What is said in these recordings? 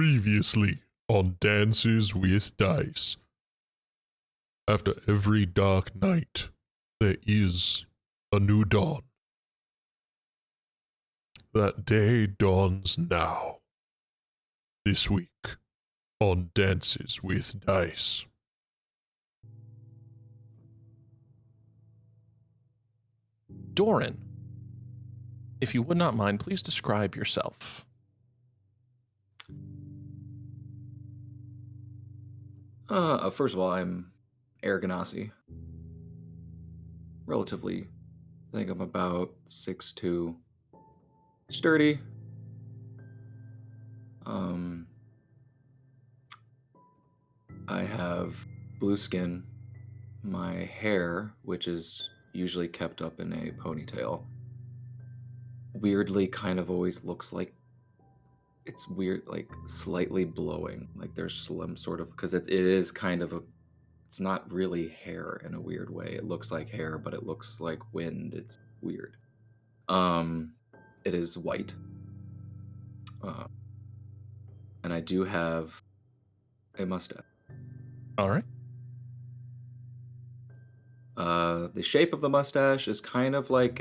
Previously on Dances with Dice. After every dark night, there is a new dawn. That day dawns now. This week on Dances with Dice. Doran, if you would not mind, please describe yourself. First of all, I'm Eric Ganassi. Relatively, I think I'm about 6'2", sturdy. I have blue skin. My hair, which is usually kept up in a ponytail, weirdly kind of always looks like it's weird, like slightly blowing, like there's some sort of, because it is kind of it's not really hair in a weird way. It looks like hair, but it looks like wind. It's weird. It is white. And I do have a mustache. All right. The shape of the mustache is kind of like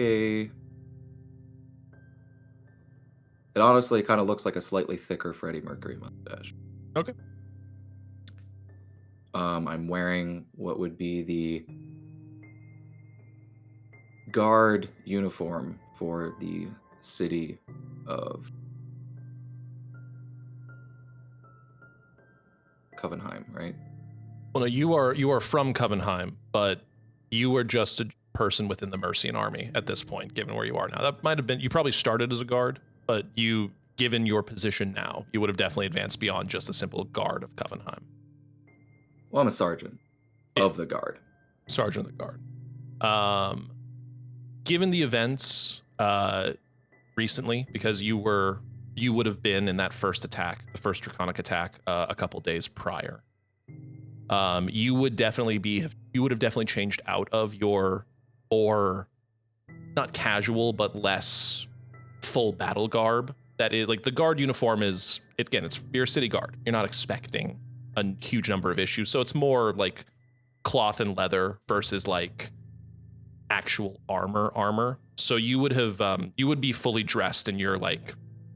it honestly kind of looks like a slightly thicker Freddie Mercury mustache. Okay. I'm wearing what would be the guard uniform for the city of Covenheim, right? Well, no, you are from Covenheim, but you were just a person within the Mercian army at this point, given where you are now. That might have been, you probably started as a guard, but you, given your position now, you would have definitely advanced beyond just a simple guard of Covenheim. Well, I'm a sergeant of the guard. Sergeant of the guard. Given the events recently, because you would have been in that first attack, the first draconic attack, a couple days prior. You would have definitely changed out of your, or not casual, but less full battle garb. That is like the guard uniform is, you're a city guard. You're not expecting a huge number of issues. So it's more like cloth and leather versus like actual armor. So you would be fully dressed in your like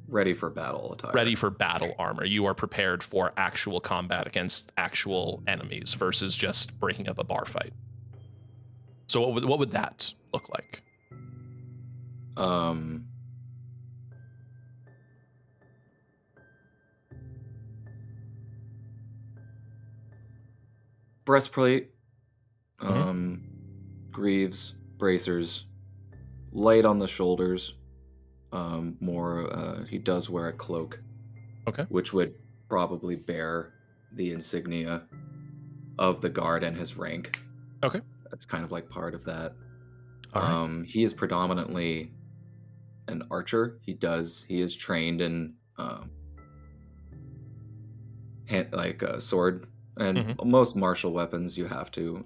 ready for battle attire. Ready for battle armor. You are prepared for actual combat against actual enemies versus just breaking up a bar fight. So what would that look like? Breastplate, greaves, bracers, light on the shoulders. He does wear a cloak. Okay. Which would probably bear the insignia of the guard and his rank. Okay. That's kind of like part of that. All right. He is predominantly an archer. He is trained in sword and most martial weapons. You have to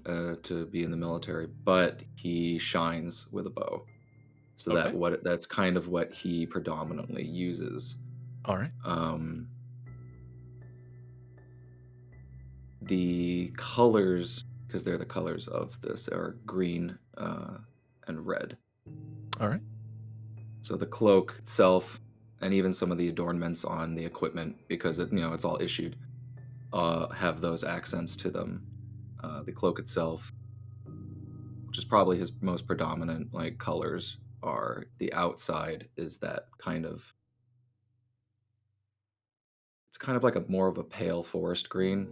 be in the military, but he shines with a bow. So that's kind of what he predominantly uses. All right. The colors, because they're the colors of this, are green and red. All right. So the cloak itself, and even some of the adornments on the equipment, because it's all issued, have those accents to them. The cloak itself, which is probably his most predominant colors, are the outside is that kind of. It's kind of like more of a pale forest green,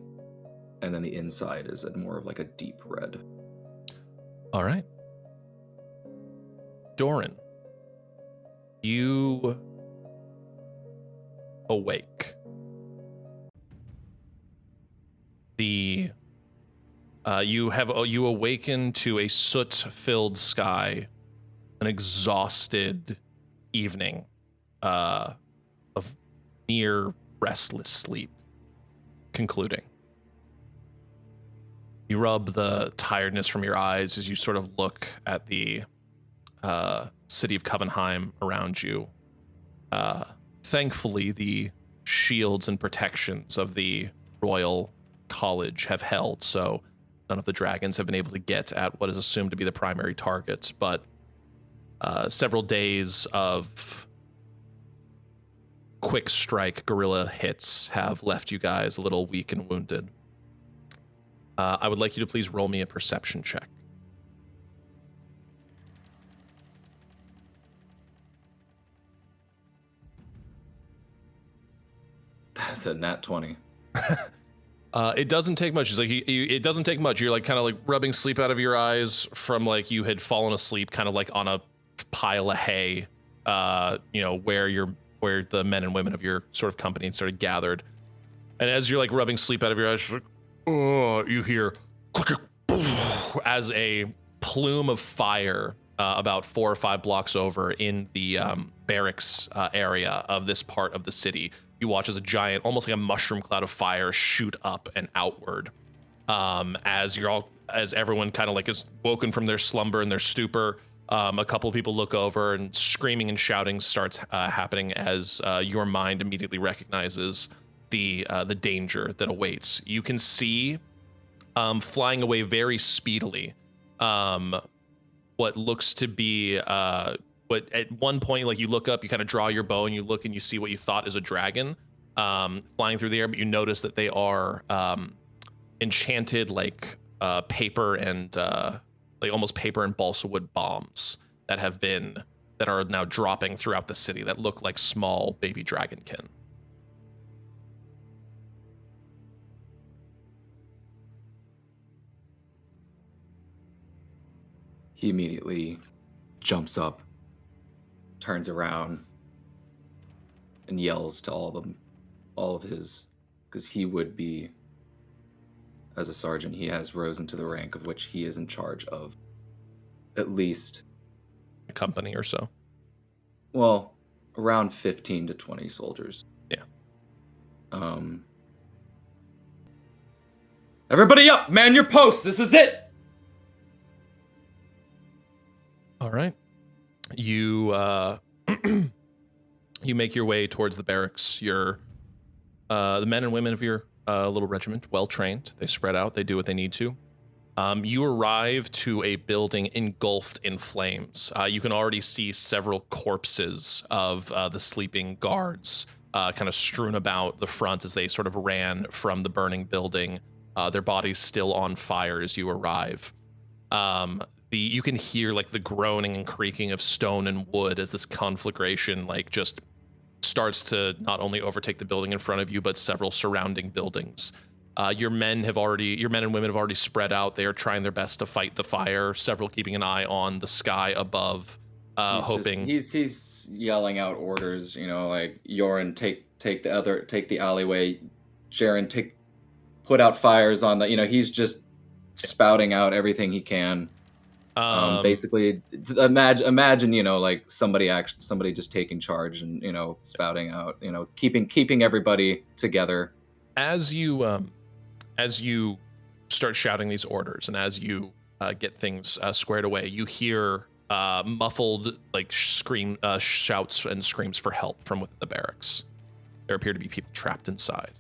and then the inside is more of like a deep red. All right. Doran, you awake. You awaken to a soot-filled sky, an exhausted evening of near restless sleep concluding. You rub the tiredness from your eyes as you sort of look at the city of Covenheim around you. Thankfully, the shields and protections of the Royal College have held, so none of the dragons have been able to get at what is assumed to be the primary target. But several days of quick strike guerrilla hits have left you guys a little weak and wounded. I would like you to please roll me a perception check. That's a nat 20. It doesn't take much. It's like it doesn't take much. You're like kind of like rubbing sleep out of your eyes from like you had fallen asleep, kind of like on a pile of hay. Where the men and women of your sort of company had sort of gathered. And as you're like rubbing sleep out of your eyes, like, oh, you hear as a plume of fire about 4 or 5 blocks over in the barracks area of this part of the city. You watch as a giant, almost like a mushroom cloud of fire shoot up and outward. As everyone kind of like is woken from their slumber and their stupor. A couple of people look over and screaming and shouting starts happening as your mind immediately recognizes the danger that awaits. You can see flying away very speedily what looks to be what at one point, like you look up, you kind of draw your bow and you look and you see what you thought is a dragon flying through the air, but you notice that they are enchanted like paper and like almost paper and balsa wood bombs that are now dropping throughout the city that look like small baby dragonkin. He immediately jumps up, turns around, and yells to all of his, because he would be, as a sergeant, he has risen to the rank of which he is in charge of at least A company or so. well, around 15 to 20 soldiers. Yeah. Everybody up, man your posts. This is it. All right. You you make your way towards the barracks. You're the men and women of your little regiment, well trained. They spread out. They do what they need to. You arrive to a building engulfed in flames. You can already see several corpses of the sleeping guards kind of strewn about the front as they sort of ran from the burning building. Their bodies still on fire as you arrive. You can hear like the groaning and creaking of stone and wood as this conflagration like just starts to not only overtake the building in front of you, but several surrounding buildings. Your men and women have already spread out. They are trying their best to fight the fire, several keeping an eye on the sky above, hoping. He's yelling out orders, like Yoren, take the alleyway, Jaren, put out fires on the, he's just spouting out everything he can. Basically, imagine, like somebody just taking charge and, spouting out, keeping everybody together. As you start shouting these orders and as you get things squared away, you hear muffled like shouts and screams for help from within the barracks. There appear to be people trapped inside.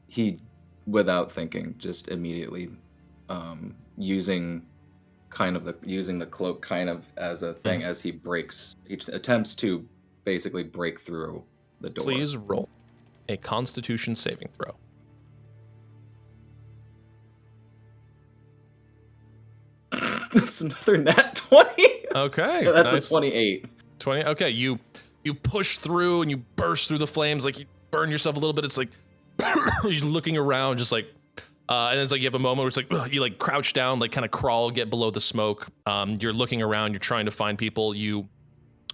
He, without thinking, just immediately using the cloak kind of as a thing as he attempts to basically break through the door. Please roll a Constitution saving throw. That's another nat 20. Okay. That's nice. a 28. 20. Okay, you push through and you burst through the flames, like you burn yourself a little bit. It's like you're looking around, just like, and it's like you have a moment where it's like you like crouch down, like kind of crawl, get below the smoke. You're looking around, you're trying to find people. You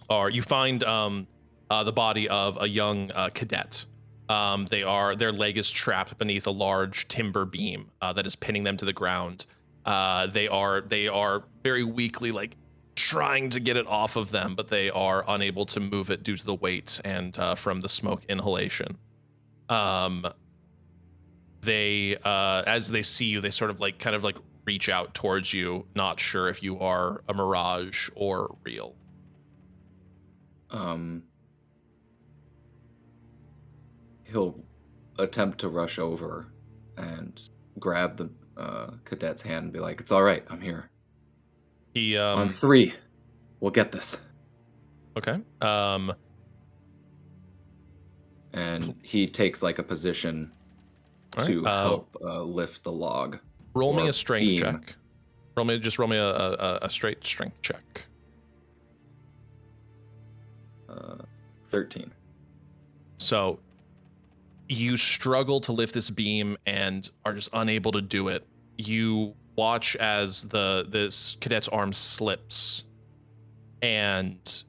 find the body of a young cadet. Their leg is trapped beneath a large timber beam that is pinning them to the ground. They are very weakly like trying to get it off of them, but they are unable to move it due to the weight and from the smoke inhalation. As they see you, they sort of like kind of like reach out towards you, not sure if you are a mirage or real. he'll attempt to rush over and grab the cadet's hand and be like, "It's all right, I'm here. He On 3, we'll get this." Okay. And he takes like a position All to right. help lift the log. Roll me or a strength beam. check. Roll me a straight strength check. 13. So you struggle to lift this beam and are just unable to do it. You watch as this cadet's arm slips, and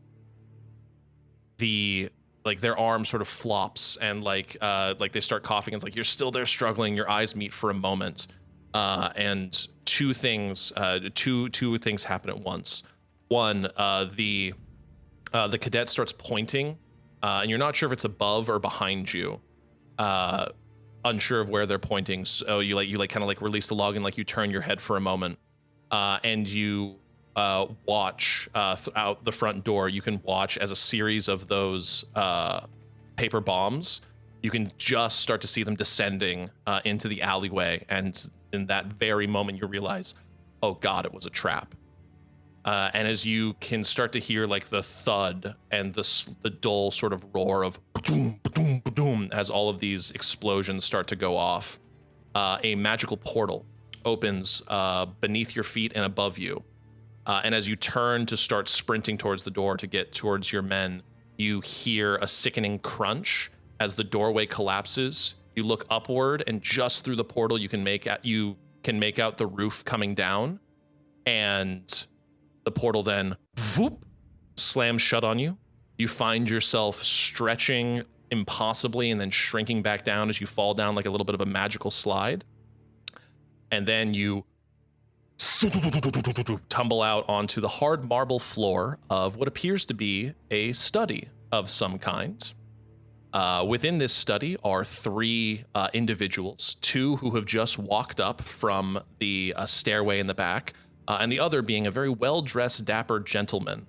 their arm sort of flops, and like they start coughing. It's like you're still there struggling. Your eyes meet for a moment, and two things happen at once. One, the cadet starts pointing, and you're not sure if it's above or behind you. Unsure of where they're pointing. So you kind of release the log and you turn your head for a moment, and you watch out the front door. You can watch as a series of those paper bombs. You can just start to see them descending into the alleyway, and in that very moment, you realize, oh God, it was a trap. And as you can start to hear the thud and the dull sort of roar of ba-doom, ba-doom, ba-doom, as all of these explosions start to go off, a magical portal opens beneath your feet and above you. And as you turn to start sprinting towards the door to get towards your men, you hear a sickening crunch as the doorway collapses. You look upward, and just through the portal, you can make out the roof coming down, and the portal then whoop, slams shut on you. You find yourself stretching impossibly and then shrinking back down as you fall down like a little bit of a magical slide. And then you tumble out onto the hard marble floor of what appears to be a study of some kind. Within this study are 3 individuals, 2 who have just walked up from the stairway in the back, and the other being a very well-dressed, dapper gentleman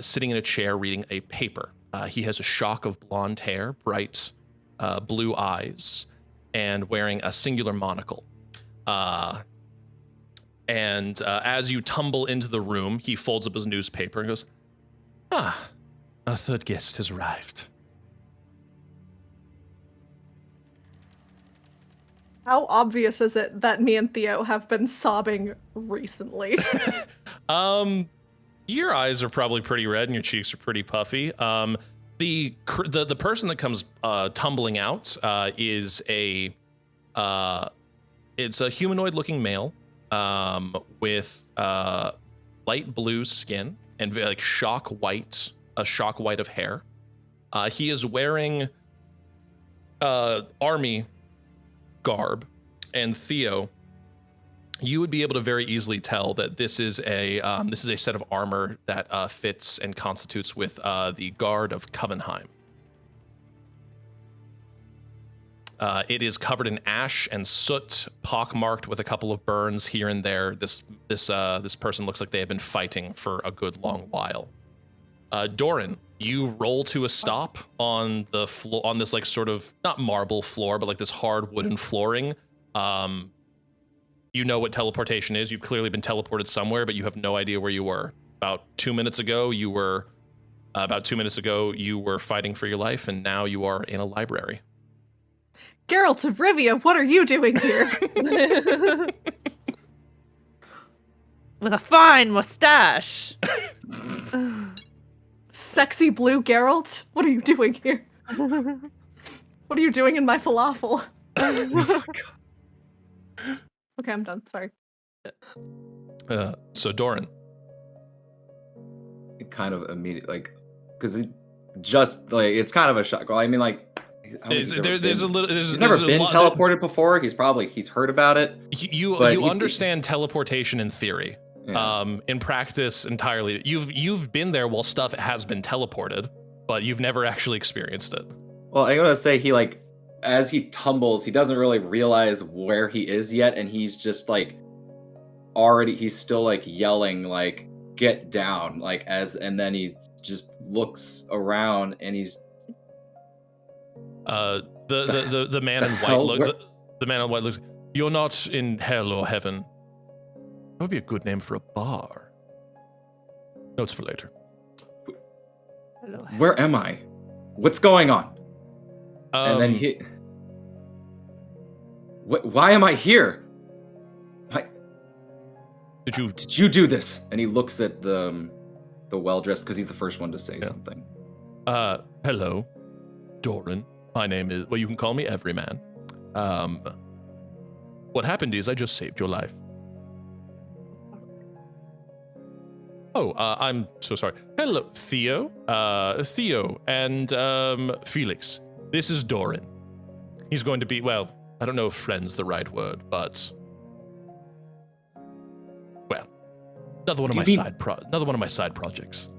sitting in a chair reading a paper. He has a shock of blonde hair, bright blue eyes, and wearing a singular monocle. And as you tumble into the room, he folds up his newspaper and goes, our 3rd guest has arrived. How obvious is it that me and Theo have been sobbing recently? Your eyes are probably pretty red and your cheeks are pretty puffy. The person that comes tumbling out is it's a humanoid-looking male with light blue skin and a shock white of hair. He is wearing army garb, and Theo, you would be able to very easily tell that this is a set of armor that fits and constitutes with the Guard of Covenheim. It is covered in ash and soot, pockmarked with a couple of burns here and there. This person looks like they have been fighting for a good long while. Doran, you roll to a stop on the floor, on this sort of not marble floor, but this hard wooden flooring. You know what teleportation is. You've clearly been teleported somewhere, but you have no idea where you were. About 2 minutes ago, you were fighting for your life, and now you are in a library. Geralt of Rivia, what are you doing here? With a fine mustache. Sexy blue Geralt, what are you doing here? What are you doing in my falafel? Oh my God. Okay, I'm done. Sorry. So Doran. It kind of immediately, because it's kind of a shock. Well, I mean, he's never been teleported before. He's heard about it. You understand teleportation in theory. Yeah. In practice, entirely. You've been there while stuff has been teleported, but you've never actually experienced it. Well, I gotta say, as he tumbles, he doesn't really realize where he is yet, and he's just he's still yelling get down, and then he just looks around and he's The man in white hell? the man in white looks. You're not in hell or heaven. That would be a good name for a bar. Notes for later. Hello. Where am I? What's going on? And then Um, he. Why am I here? Did you do this? And he looks at the well-dressed, because he's the first one to say something. Hello, Doran. My name is, well, you can call me Everyman. What happened is I just saved your life. Oh, I'm so sorry. Hello, Theo. Theo and Felix. This is Doran. He's going to be, well, I don't know if friend's the right word, but well, another one of my side projects.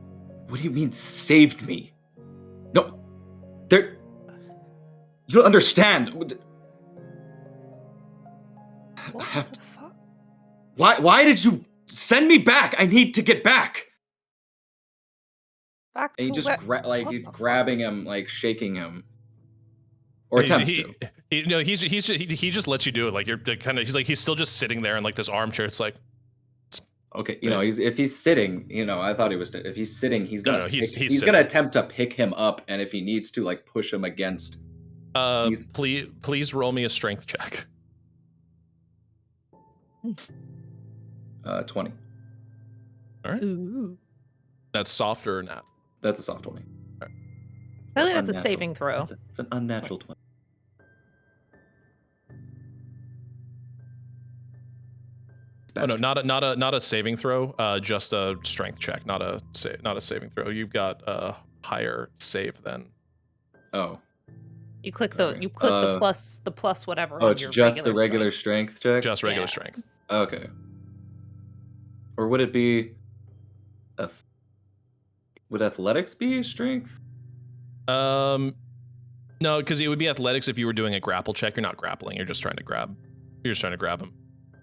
What do you mean saved me? No, there. You don't understand. What the fuck? Why did you send me back? I need to get back. Back to And he just he's grabbing him, like shaking him, or attempts to. He just lets you do it. Like you're kind of. He's still just sitting there in like this armchair. It's like, okay, if he's sitting, I thought he was. If he's sitting, he's gonna. He's gonna attempt to pick him up, and if he needs to, like push him against. Please roll me a strength check. 20. All right. Ooh. That's softer or not? That's a soft 20. I think that's a saving throw. It's an unnatural 20. Oh no, not a saving throw. Just a strength check, not a saving throw. You've got a higher save than. Oh. You click the plus whatever. Oh, on it's your just the regular strength check. Just regular strength. Okay. Or would it be? Would athletics be strength? No, because it would be athletics if you were doing a grapple check. You're not grappling. You're just trying to grab. You're just trying to grab him.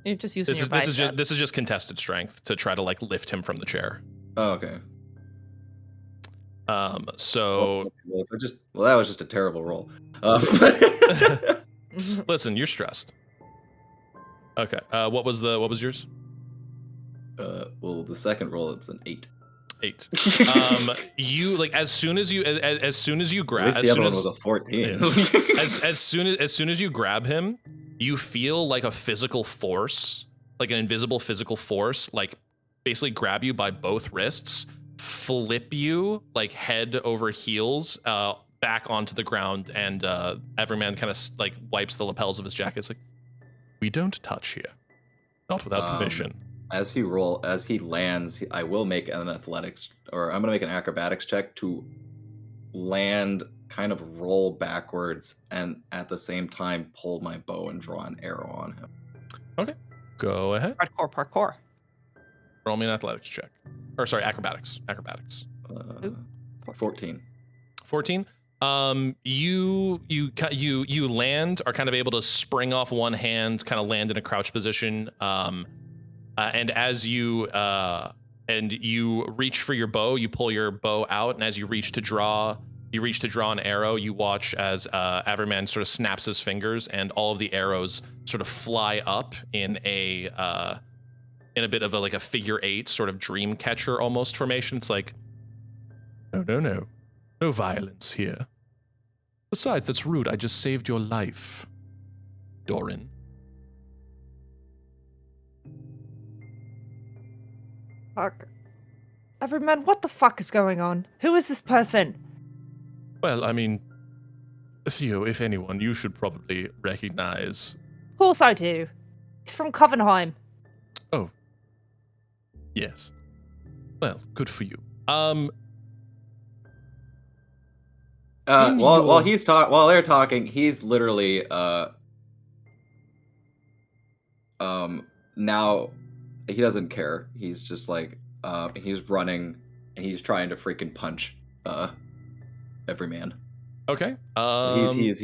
You're just using your bicep. This is just contested strength to try to like lift him from the chair. Oh, okay. So. Well, that was just a terrible roll. Listen, you're stressed. Okay. What was yours? Well, the second roll, it's an 8. 8. You like as soon as you grab. At least the other one was a 14. as soon as you grab him, you feel like a physical force, like an invisible physical force, like basically grab you by both wrists, flip you like head over heels, back onto the ground, and Everyman kind of like wipes the lapels of his jacket. It's like, we don't touch here, not without permission. As he lands, I will make an athletics, or I'm gonna make an acrobatics check to land, kind of roll backwards, and at the same time pull my bow and draw an arrow on him. Okay, go ahead. Parkour. Roll me an athletics check, or sorry, acrobatics. 14. 14. You land, are kind of able to spring off one hand, kind of land in a crouch position. And as you reach for your bow, you pull your bow out, and as you reach to draw an arrow, you watch as Everyman sort of snaps his fingers, and all of the arrows sort of fly up in a bit of a figure 8 sort of dream catcher almost formation. It's like, no violence here. Besides, that's rude. I just saved your life, Doran. Fuck. Everyman, what the fuck is going on? Who is this person? Well, I mean, Theo, if anyone, you should probably recognize. Of course I do. He's from Covenheim. Oh. Yes. Well, good for you. While they're talking, he's literally now he doesn't care. He's just like he's running and he's trying to freaking punch Everyman. Okay. He's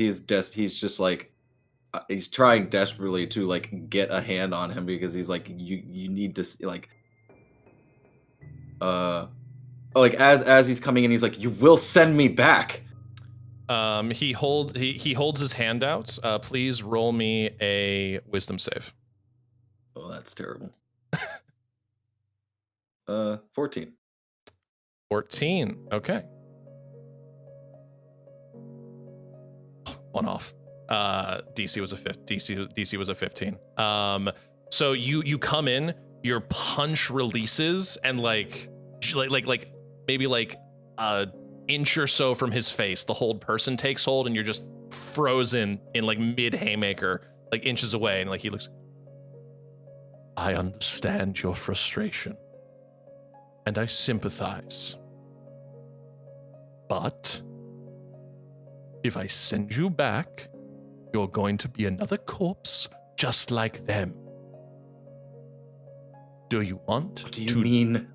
just like he's trying desperately to like get a hand on him, because he's like you need to like as he's coming in, he's like, you will send me back. He holds his hand out. Please roll me a wisdom save. Oh, that's terrible. 14. 14. Okay. One off. DC was a DC was a 15. So you come in, your punch releases, and like maybe like a inch or so from his face, the hold person takes hold, and you're just frozen in like mid haymaker, like inches away, and like he looks. I understand your frustration, and I sympathize. But if I send you back, you're going to be another corpse just like them. Do you want What do you mean,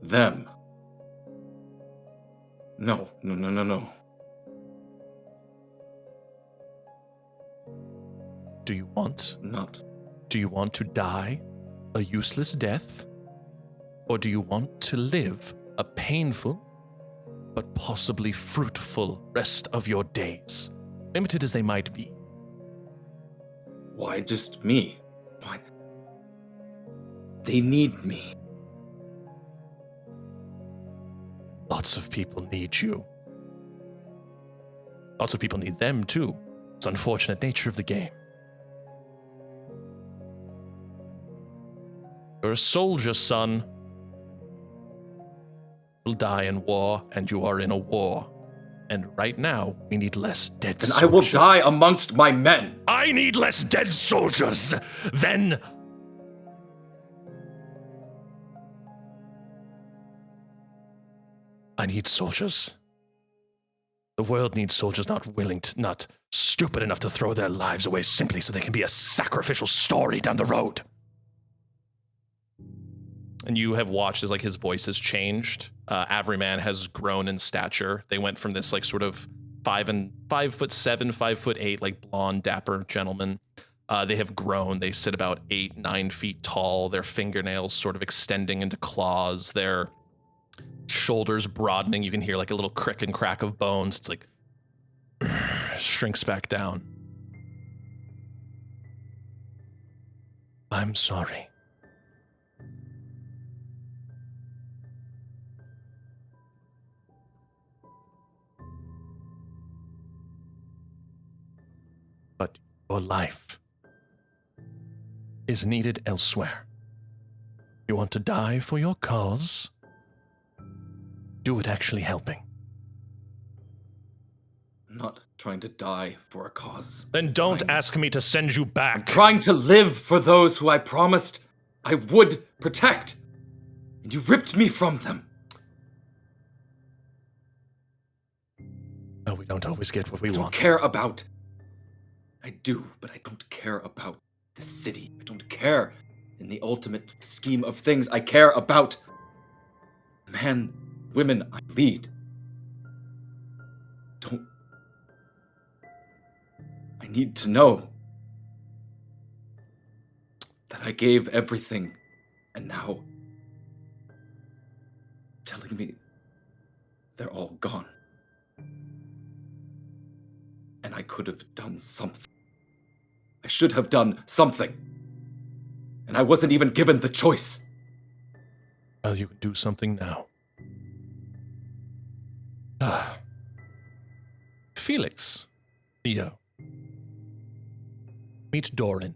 them? No. Do you want? Not. Do you want to die a useless death? Or do you want to live a painful but possibly fruitful rest of your days, limited as they might be? Why just me? Why? They need me. Lots of people need you. Lots of people need them too. It's the unfortunate nature of the game. You're a soldier, son. You'll die in war, and you are in a war. And right now, we need less dead soldiers. And I will die amongst my men. I need less dead soldiers than... I need soldiers. The world needs soldiers not stupid enough to throw their lives away simply so they can be a sacrificial story down the road. And you have watched as like his voice has changed. Averyman has grown in stature. They went from this like sort of 5'7", 5'8", like blonde, dapper gentleman. They have grown. They sit about 8-9 feet tall. Their fingernails sort of extending into claws. Their shoulders broadening. You can hear like a little crick and crack of bones. It's like shrinks back down. I'm sorry. But your life is needed elsewhere. You want to die for your cause? Do it actually helping. I'm not trying to die for a cause. Then don't ask me to send you back. I'm trying to live for those who I promised I would protect. And you ripped me from them. Oh, we don't always get what we I don't want. care about... I do, but I don't care about the city. I don't care in the ultimate scheme of things. I care about men, women I lead. I need to know that I gave everything, and now telling me they're all gone. And I could have done something. I should have done something. And I wasn't even given the choice. Well, you can do something now. Felix. Theo. Meet Doran.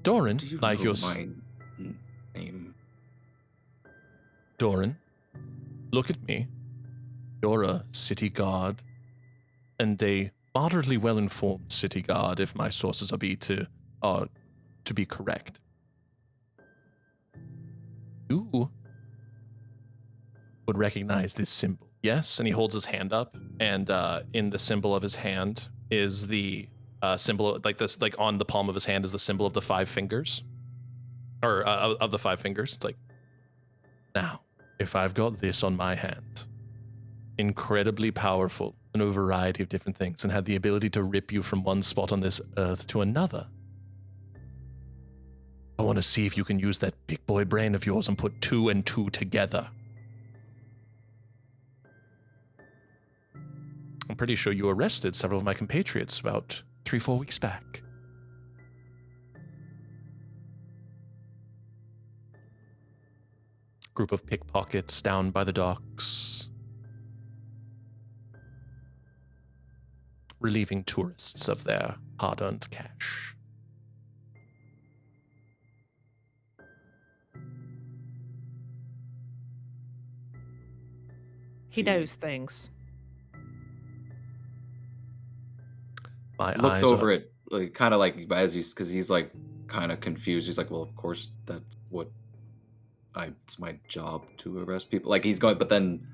Doran, Do you like know your my name? Doran, look at me. You're a city guard, and a moderately well-informed city guard, if my sources are to be correct. You would recognize this symbol, yes? And he holds his hand up, and in the symbol of his hand is the symbol, like this, like on the palm of his hand is the symbol of the 5 fingers, or of the 5 fingers. It's like, now, if I've got this on my hand, incredibly powerful in a variety of different things, and had the ability to rip you from one spot on this earth to another, I want to see if you can use that big boy brain of yours and put 2 and 2 together. I'm pretty sure you arrested several of my compatriots about 3-4 weeks back. Group of pickpockets down by the docks. Relieving tourists of their hard-earned cash. He knows things. My Looks eyes over are, it, like kind of like as he's because he's like kind of confused. He's like, well, of course that's what it's my job to arrest people. Like he's going, but then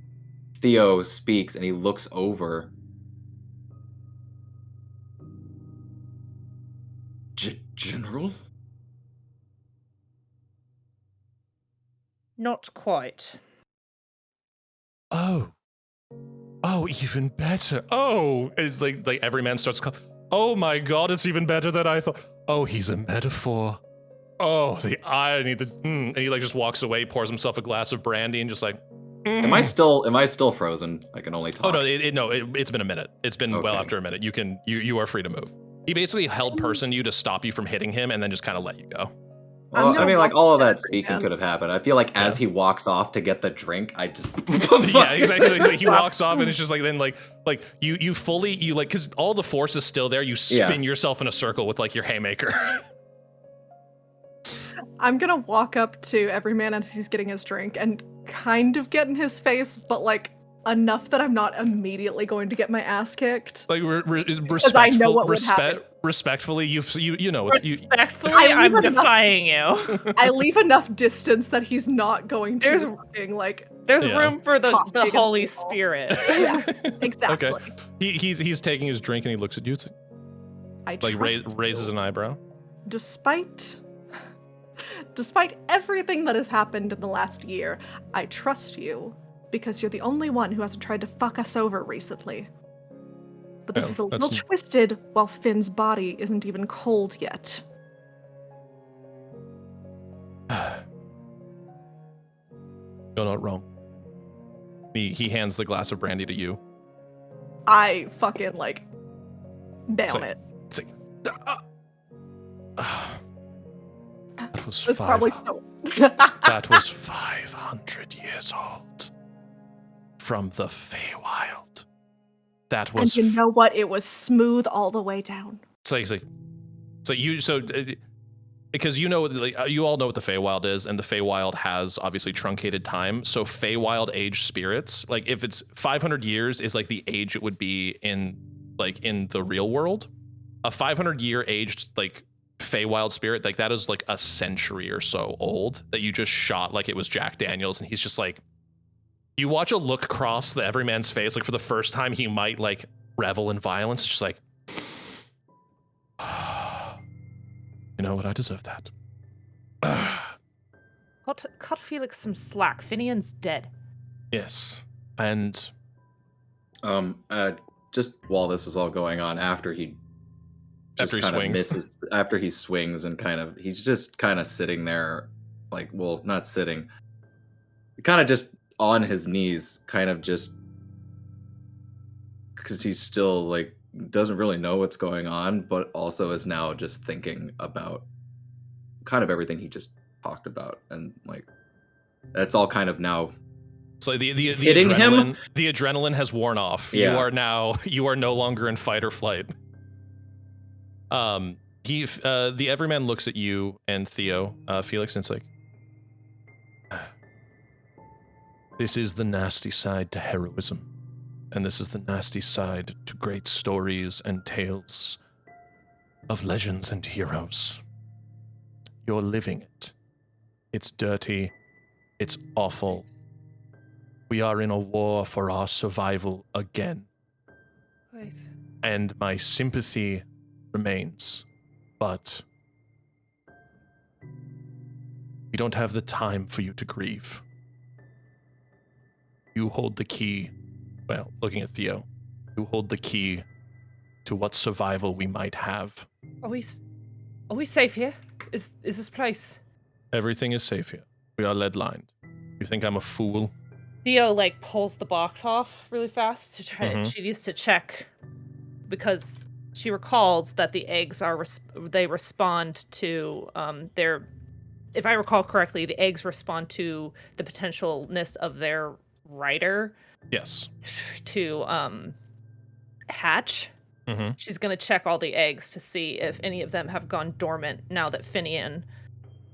Theo speaks and he looks over. General? Not quite. Oh, even better. Oh, like every man starts. Oh my God, it's even better than I thought. Oh, he's a metaphor. Oh, the irony. And he like just walks away, pours himself a glass of brandy, and just like. Am I still frozen? I can only talk. Oh no, it's been a minute. It's been well Okay. after a minute. You are free to move. He basically held person you to stop you from hitting him, and then just kind of let you go. Well, I mean, like all of that to speaking every could have happened. I feel like as he walks off to get the drink, I just Yeah, exactly. Like, he walks off, and it's just like then like you fully because all the force is still there. You spin yourself in a circle with like your haymaker. I'm gonna walk up to every man as he's getting his drink and kind of get in his face, but like enough that I'm not immediately going to get my ass kicked. Like Because I know what would happen. Respectfully, you know it's you. Respectfully, I I'm leave enough- defying you. I leave enough distance that he's not going to There's- fucking like. There's Yeah. room for the Hostage against Holy people. Spirit. Yeah, exactly. Okay. He's taking his drink and he looks at you, I like trust raises you. an eyebrow. Despite everything that has happened in the last year, I trust you because you're the only one who hasn't tried to fuck us over recently. But this Well, is a little that's- twisted while Finn's body isn't even cold yet. You're not wrong. He hands the glass of brandy to you. I fucking like down It's like- it. It's like that was It was probably so. that was 500 years old from the Feywild. That was And you know what? It was smooth all the way down. it's like you because you know you all know what the Feywild is, and the Feywild has obviously truncated time. So Feywild aged spirits, like if it's 500 years is like the age it would be in the real world. A 500-year aged like Feywild spirit, like that is like a century or so old that you just shot like it was Jack Daniels, and he's just like, you watch a look cross the everyman's face, like for the first time he might like revel in violence. It's just like, you know what, I deserve that. Cut Felix some slack. Finian's dead. Yes, and just while this is all going on, after he just After he kind of swings. misses, after he swings and he's just kind of sitting there, like, well, not sitting, kind of just on his knees, kind of just because he's still like doesn't really know what's going on, but also is now just thinking about kind of everything he just talked about, and like that's all kind of now. so the Hitting him? adrenaline, the adrenaline has worn off. Yeah. You are no longer in fight or flight. The everyman looks at you and Theo, Felix, and it's like, this is the nasty side to heroism, and this is the nasty side to great stories and tales of legends and heroes. You're living it. It's dirty. It's awful. We are in a war for our survival again. Wait. And my sympathy remains, but we don't have the time for you to grieve. You hold the key, well, looking at Theo, you hold the key to what survival we might have. Are we safe here? Is this place? Everything is safe here. We are lead-lined. You think I'm a fool? Theo like pulls the box off really fast to try. Mhm. She needs to check because she recalls that the eggs are they respond to their. If I recall correctly, the eggs respond to the potentialness of their rider Yes. to hatch. Mm-hmm. She's gonna check all the eggs to see if any of them have gone dormant now that Finian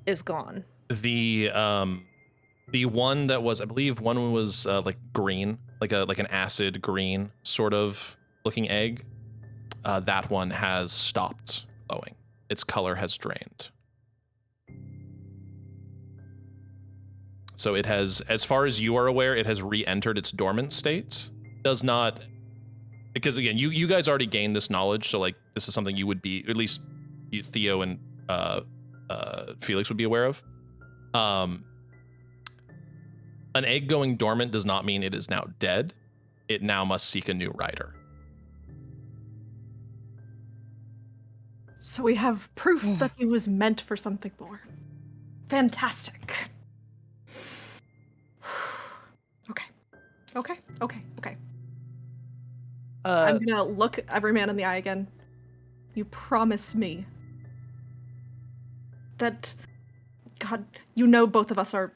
is gone. The one that was, I believe, one was like green, like an acid green sort of looking egg. That one has stopped glowing. Its color has drained. So it has, as far as you are aware, it has re-entered its dormant state. Does not, because again, you guys already gained this knowledge, so like this is something you would be, at least Theo and Felix would be aware of. An egg going dormant does not mean it is now dead. It now must seek a new rider. So we have proof that he was meant for something more. Fantastic. Okay. I'm gonna look every man in the eye again. You promise me that, God, you know both of us are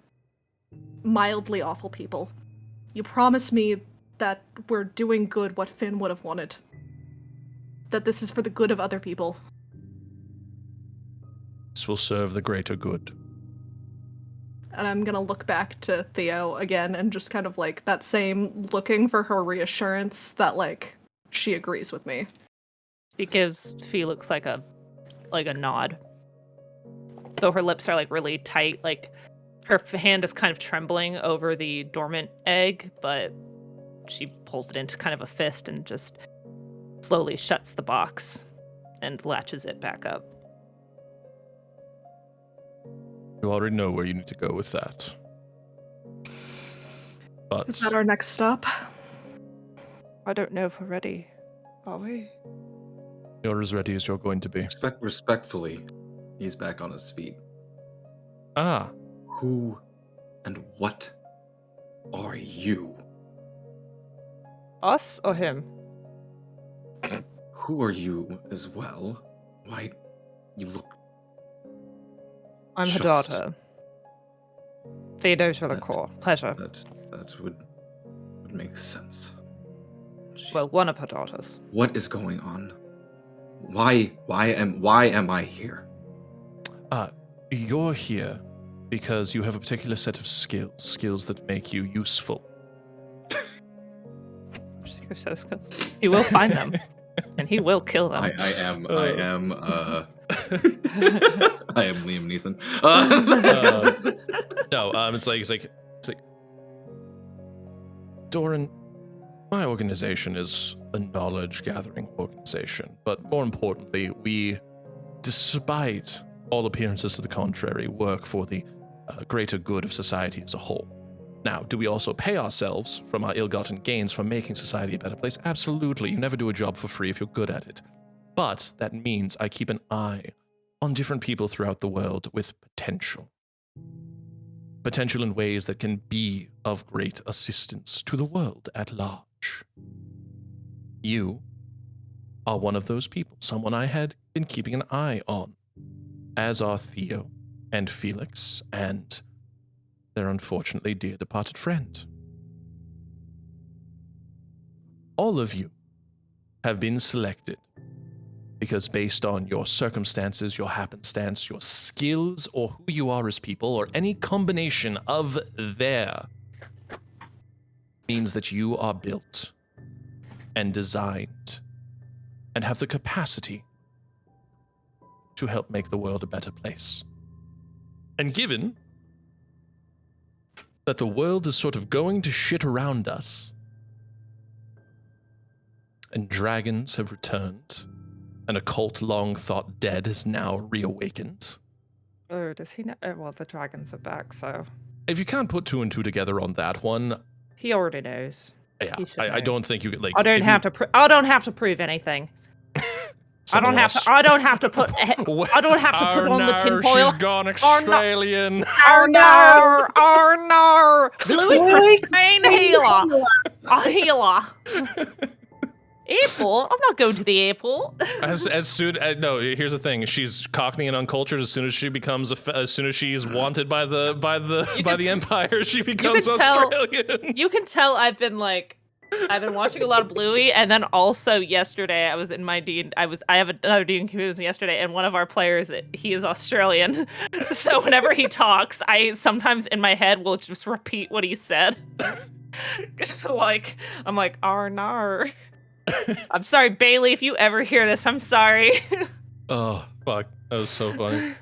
mildly awful people. You promise me that we're doing good what Finn would have wanted. That this is for the good of other people. This will serve the greater good. And I'm gonna look back to Theo again and just kind of like that same looking for her reassurance that like she agrees with me. She gives Felix like a nod. Though her lips are like really tight, like her hand is kind of trembling over the dormant egg, but she pulls it into kind of a fist and just slowly shuts the box and latches it back up. You already know where you need to go with that. But Is that our next stop? I don't know if we're ready. Are we? you're as ready as you're going to be. Respectfully, he's back on his feet. Ah, Who and what are you? Us or him? Who are you as well? Why, you look... I'm her Just- daughter. Theodosia the That- Core. Pleasure. That would make sense. Well, one of her daughters. What is going on? Why am I here? you're here because you have a particular set of skills that make you useful. He will find them, and he will kill them. I am Liam Neeson. No, it's like Doran, my organization is a knowledge gathering organization, but more importantly, we, despite all appearances to the contrary, work for the greater good of society as a whole. Now, do we also pay ourselves from our ill-gotten gains from making society a better place? Absolutely. You never do a job for free if you're good at it. But that means I keep an eye on different people throughout the world with potential. Potential in ways that can be of great assistance to the world at large. You are one of those people, someone I had been keeping an eye on, as are Theo and Felix and their unfortunately dear departed friend. All of you have been selected because based on your circumstances, your happenstance, your skills, or who you are as people, or any combination of there, means that you are built and designed and have the capacity to help make the world a better place. And given that the world is sort of going to shit around us, and dragons have returned, and a cult long thought dead is now reawakened. Oh, does he know? Well, the dragons are back, so If you can't put two and two together on that one, he already knows. yeah, He should I know. don't think you could like. I don't have to. I don't have to prove anything. I don't have to. I don't have to put. I don't have to put on the tinfoil. She's gone Australian. Oh no! Oh no! Bluey Spain healer. A healer. Airport? I'm not going to the airport. As soon no, here's the thing. She's Cockney and uncultured. As soon as she becomes as soon as she's wanted by the Empire, she becomes Australian. You can tell I've been watching a lot of Bluey, and then also yesterday I was in my I have another D&D community yesterday, and one of our players, he is Australian. So whenever he talks, I sometimes in my head will just repeat what he said. I'm like, "Arnar." I'm sorry, Bailey, if you ever hear this, I'm sorry. Oh, fuck. That was so funny.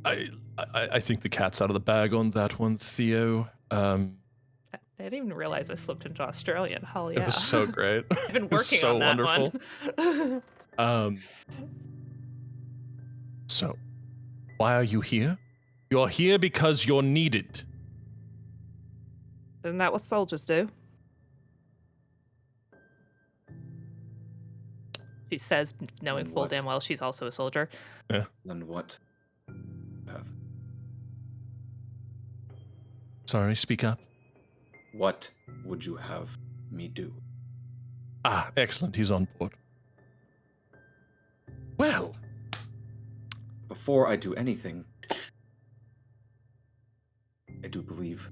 I think the cat's out of the bag on that one, Theo. I didn't even realize I slipped into Australian. Hell yeah. It was so great. I've been working so on that wonderful. one. So, why are you here? You're here because you're needed. Isn't that what soldiers do? She says, knowing And full what? damn well she's also a soldier. Then what? Sorry, speak up. What would you have me do? Ah, excellent. He's on board. Well, Before I do anything, I do believe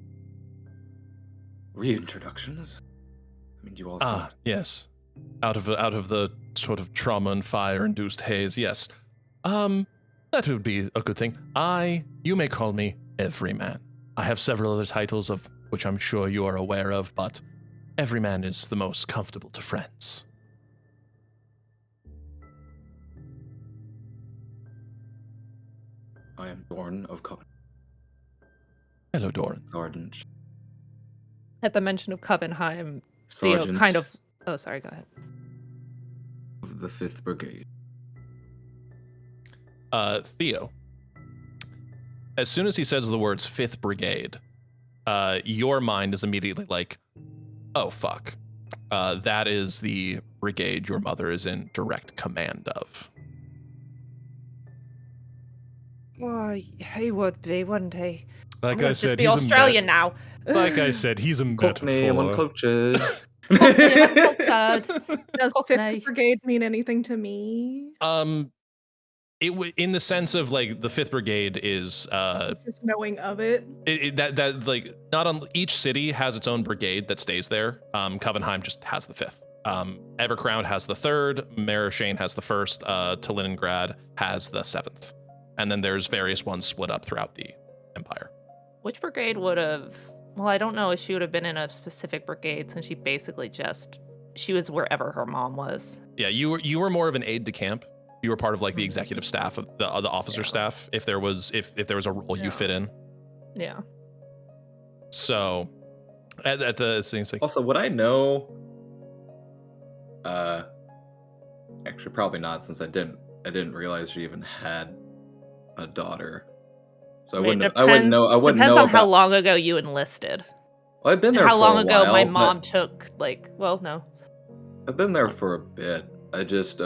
reintroductions. I mean, you all seem yes. Out of the sort of trauma and fire induced haze, yes. That would be a good thing. You may call me Everyman. I have several other titles of which I'm sure you are aware of, but Everyman is the most comfortable to friends. I am Dorn of Coven. Hello, Doran. Sergeant. At the mention of Covenheim, Theo Sergeant kind of... Oh, sorry, go ahead. of the 5th Brigade. Theo. As soon as he says the words 5th Brigade, your mind is immediately like, oh, fuck. That is the brigade your mother is in direct command of. Why, he would be, wouldn't he? Like I Just said, be he's Australian now. Like I said, he's a Cockney, I'm metaphor. uncultured. Does Cockney. 5th Brigade mean anything to me? In the sense of like the 5th Brigade is Just knowing of it. that like not on each city has its own brigade that stays there. Covenheim just has the 5th. Evercrown has the 3rd. Marishane has the 1st. Taliningrad has the 7th, and then there's various ones split up throughout the Empire. Which brigade would have... Well, I don't know if she would have been in a specific brigade since she basically she was wherever her mom was. Yeah, you were more of an aide de camp. You were part of like the executive staff of the officer staff. If there was a role you fit in. Yeah. So, at the things like Also, would I know? Actually, probably not, since I didn't realize she even had a daughter. So I wouldn't know. I wouldn't Depends know on how about- long ago you enlisted. Well, I've been there How for long a ago while, my but mom took no. I've been there for a bit. I just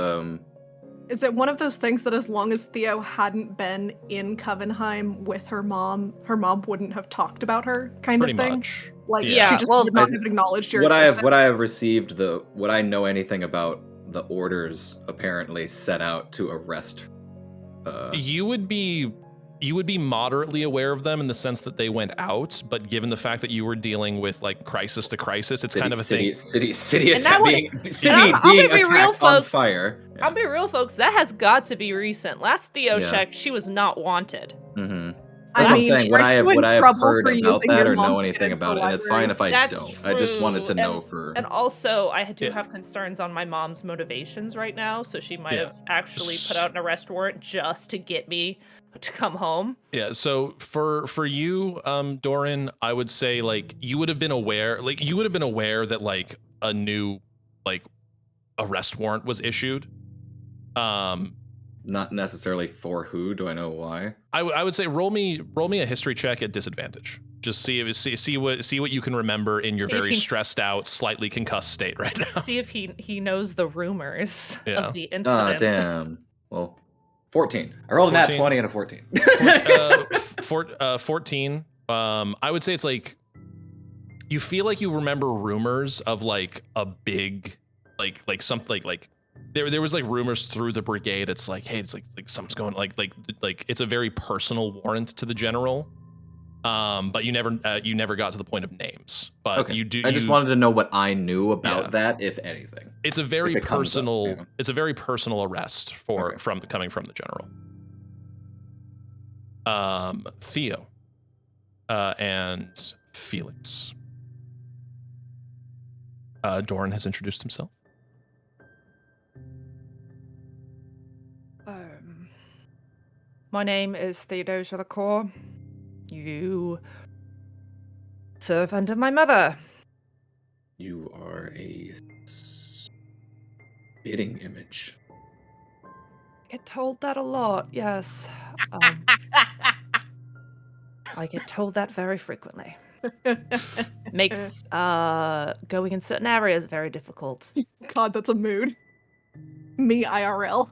Is it one of those things that as long as Theo hadn't been in Covenheim with her mom wouldn't have talked about her, kind pretty of thing? much. Like, Yeah. she just well, would not have acknowledged your what existence. I have received what I know anything about the orders apparently set out to arrest. You would be moderately aware of them in the sense that they went out, but given the fact that you were dealing with like crisis to crisis, it's kind of a thing. City And that being I'll be attacked real, on folks. fire. I'll be real, folks. That has got to be recent. Last Theo Yeah. checked, she was not wanted. Mm-hmm. I That's what I'm mean, saying. Would I have you're in trouble heard for about using that your or mom know to get anything into about the it? And it's fine if I That's don't. I just wanted to true. know for. And also, I do Yeah. have concerns on my mom's motivations right now, so she might Yeah. have actually put out an arrest warrant just to get me to come home. Yeah, so for you, Doran, I would say like you would have been aware that like a new like arrest warrant was issued. Not necessarily for who. Do I know why? I would say roll me a history check at disadvantage, Just see what you can remember in your very stressed out, slightly concussed state right now. See if he knows the rumors Yeah. of the incident. Damn. Well, 14. I rolled a nat 20 and a 14. 14. I would say it's like you feel like you remember rumors of like a big like something like there was like rumors through the brigade. It's like, hey, it's like something's going like it's a very personal warrant to the general. But you never got to the point of names. But Okay. you do. I just wanted to know what I knew about that, if anything. It's a very personal. Up, yeah. It's a very personal arrest coming from the general. Theo, and Felix. Doran has introduced himself. My name is Theodosia the Core. You serve under my mother. You are a spitting image. I get told that a lot, yes. I get told that very frequently. Makes going in certain areas very difficult. God, that's a mood. Me IRL.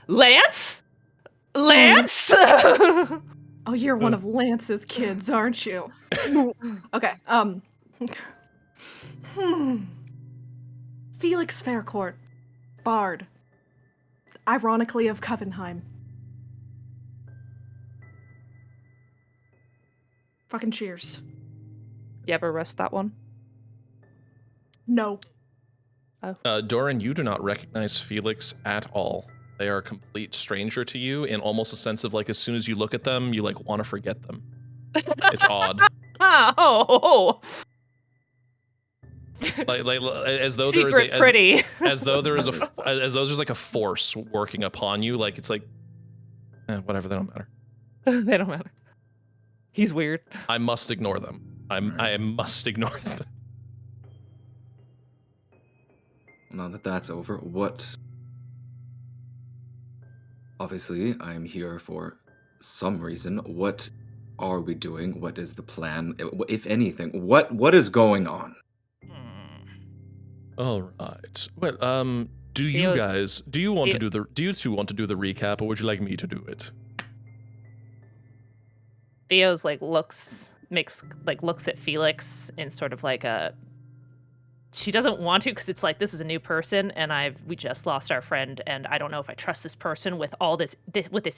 Lance? Lance? Oh, you're one of Lance's kids, aren't you? Okay, Felix Faircourt, Bard. Ironically of Covenheim. Fucking cheers. You ever arrest that one? No. Doran, you do not recognize Felix at all. They are a complete stranger to you in almost a sense of like as soon as you look at them, you like want to forget them. It's odd. Oh. Like as though Secret there is pretty. as though there's like a force working upon you. Like it's like whatever, they don't matter. They don't matter. He's weird. I must ignore them. I must ignore them. Now that that's over, what... Obviously, I'm here for some reason. What are we doing? What is the plan? If anything, what is going on? All right. Well, do you two want to do the recap, or would you like me to do it? Theo's looks at Felix in sort of like a. She doesn't want to because it's like this is a new person and we just lost our friend and I don't know if I trust this person with all this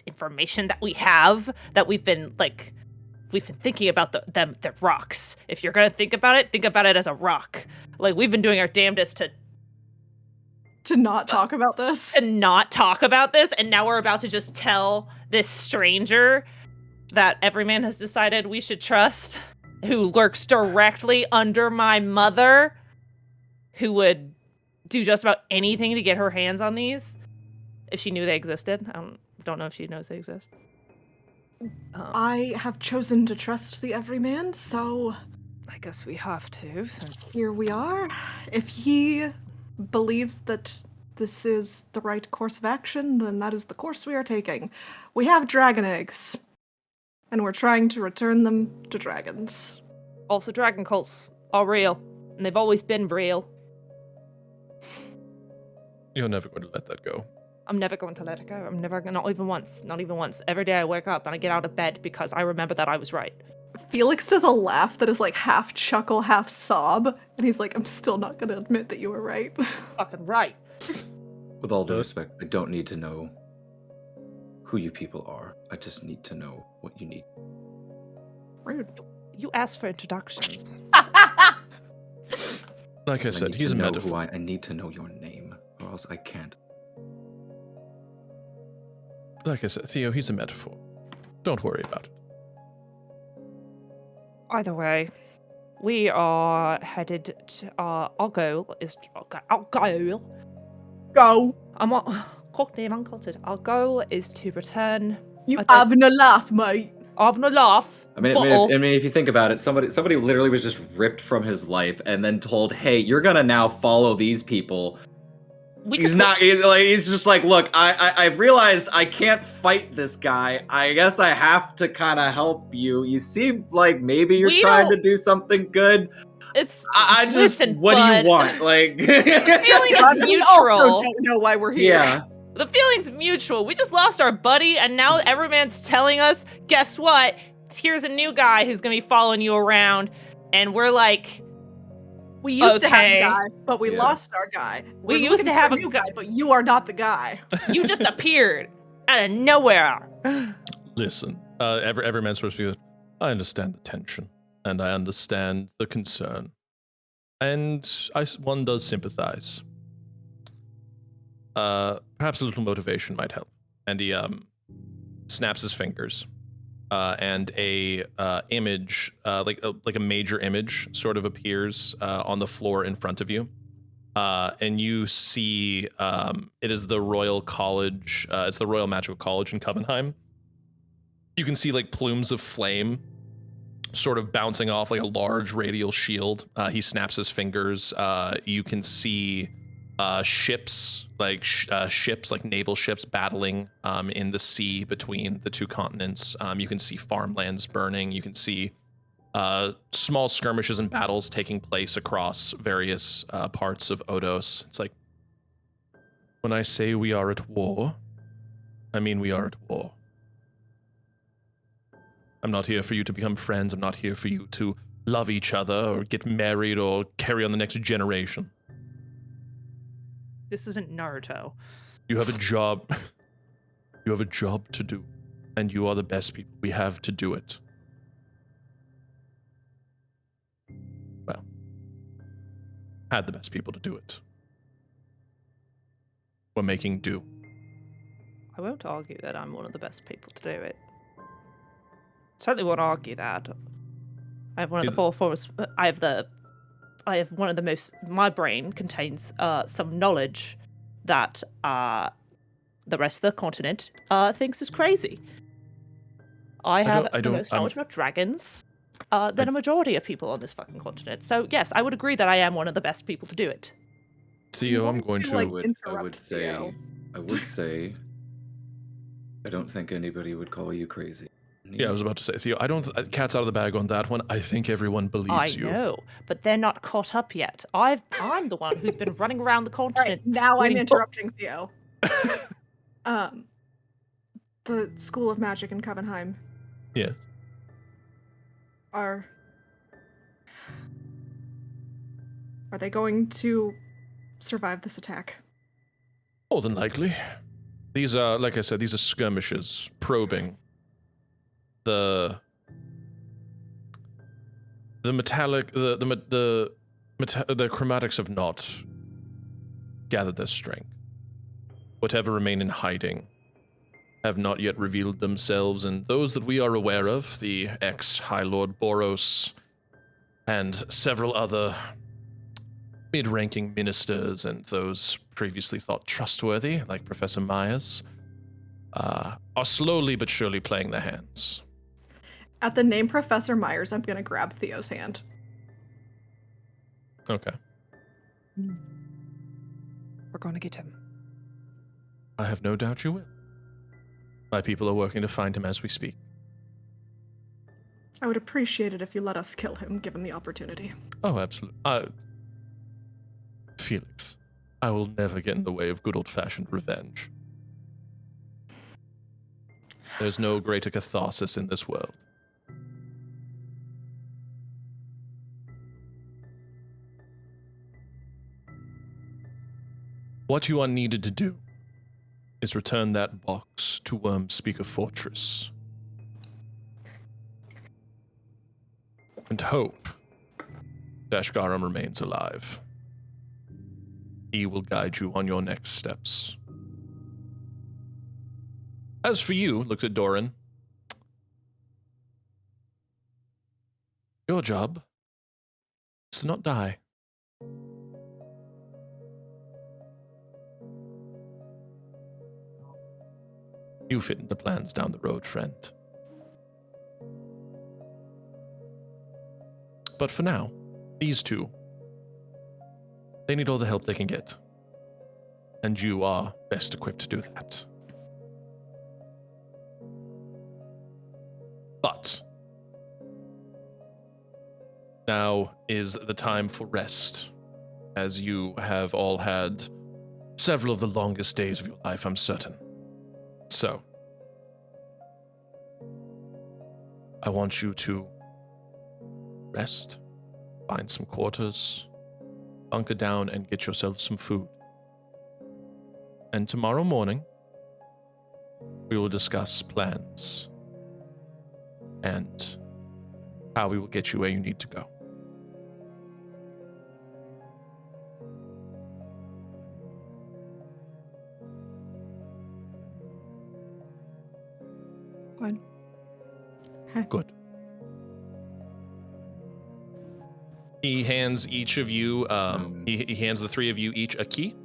information that we have that we've been thinking about the rocks. If you're gonna think about it as a rock. Like we've been doing our damnedest to not talk about this. And not talk about this, and now we're about to just tell this stranger that everyman has decided we should trust, who lurks directly under my mother, who would do just about anything to get her hands on these if she knew they existed. I don't know if she knows they exist. I have chosen to trust the everyman, so I guess we have to, since here we are. If he believes that this is the right course of action, then that is the course we are taking. We have dragon eggs, and we're trying to return them to dragons. Also, dragon cults are real, and they've always been real. You're never going to let that go. I'm never going to let it go. I'm never going to, not even once. Every day I wake up and I get out of bed because I remember that I was right. Felix does a laugh that is like half chuckle, half sob, and he's like, I'm still not going to admit that you were right. Fucking right. With all due respect, I don't need to know who you people are. I just need to know what you need. Rude. You asked for introductions. Like I said, he's a metaphor. I need to know your name, or else I can't. Like I said, Theo, he's a metaphor. Don't worry about it. Either way, we are headed to our goal is Go. I'm cockney and uncultured. Our goal is to return. You having a laugh, mate? Having a laugh. I mean, if you think about it, somebody literally was just ripped from his life and then told, "Hey, you're gonna now follow these people He's not. He's just like, look. I've realized I can't fight this guy. I guess I have to kind of help you. You seem like maybe you're trying to do something good. It's. I just. Listen, what do you want? Like. The feeling is God, we also mutual. don't know why we're here. Yeah. The feeling's mutual. We just lost our buddy, and now everyman's telling us, guess what? Here's a new guy who's gonna be following you around, and we're like, We used to have a Okay. guy, but we lost our guy. We We're used looking to for have a a new guy, but you are not the guy. you just appeared out of nowhere. Listen, every man's supposed to be. I understand the tension, and I understand the concern, and one does sympathize. Perhaps a little motivation might help. And he snaps his fingers, and a image, like a major image, sort of appears on the floor in front of you. And you see it is the Royal College. It's the Royal Magical College in Covenheim. You can see like plumes of flame sort of bouncing off like a large radial shield. He snaps his fingers. You can see ships, like naval ships battling in the sea between the two continents. You can see farmlands burning. You can see small skirmishes and battles taking place across various parts of Odos. It's like, when I say we are at war, I mean we are at war. I'm not here for you to become friends. I'm not here for you to love each other or get married or carry on the next generation. This isn't Naruto. You have a job. You have a job to do, and you are the best people we have to do it. Well, had the best people to do it. We're making do. I won't argue that I'm one of the best people to do it. Certainly won't argue that. I have one of the four forms. I have one of the most. My brain contains some knowledge that the rest of the continent thinks is crazy. I have the most knowledge about dragons than a majority of people on this fucking continent. So yes, I would agree that I am one of the best people to do it. Theo, I'm going to. I would say. I don't think anybody would call you crazy. Yeah, I was about to say, Theo, I don't. Cat's out of the bag on that one. I think everyone believes you. I know, but they're not caught up yet. I'm the one who's been running around the continent. Right, now I'm reading interrupting Theo. The School of Magic in Covenheim. Yeah. Are they going to survive this attack? More than likely. These are, like I said, these are skirmishes, probing. The metallic, the chromatics have not gathered their strength. Whatever remain in hiding have not yet revealed themselves, and those that we are aware of, the ex-High Lord Boros and several other mid-ranking ministers and those previously thought trustworthy, like Professor Myers, are slowly but surely playing their hands. At the name Professor Myers, I'm gonna grab Theo's hand. Okay. We're going to get him. I have no doubt you will. My people are working to find him as we speak. I would appreciate it if you let us kill him, given the opportunity. Oh, absolutely. Felix, I will never get in the way of good old-fashioned revenge. There's no greater catharsis in this world. What you are needed to do is return that box to Wormspeaker Fortress. And hope Dashgaram remains alive. He will guide you on your next steps. As for you, looks at Doran. Your job is to not die. You fit into plans down the road, friend. But for now, these two, they need all the help they can get. and you are best equipped to do that. But now is the time for rest, as you have all had several of the longest days of your life, I'm certain. So, I want you to rest, find some quarters, bunker down, and get yourself some food. And tomorrow morning, we will discuss plans and how we will get you where you need to go. Fine. Good. He hands each of you, he hands the three of you each a key.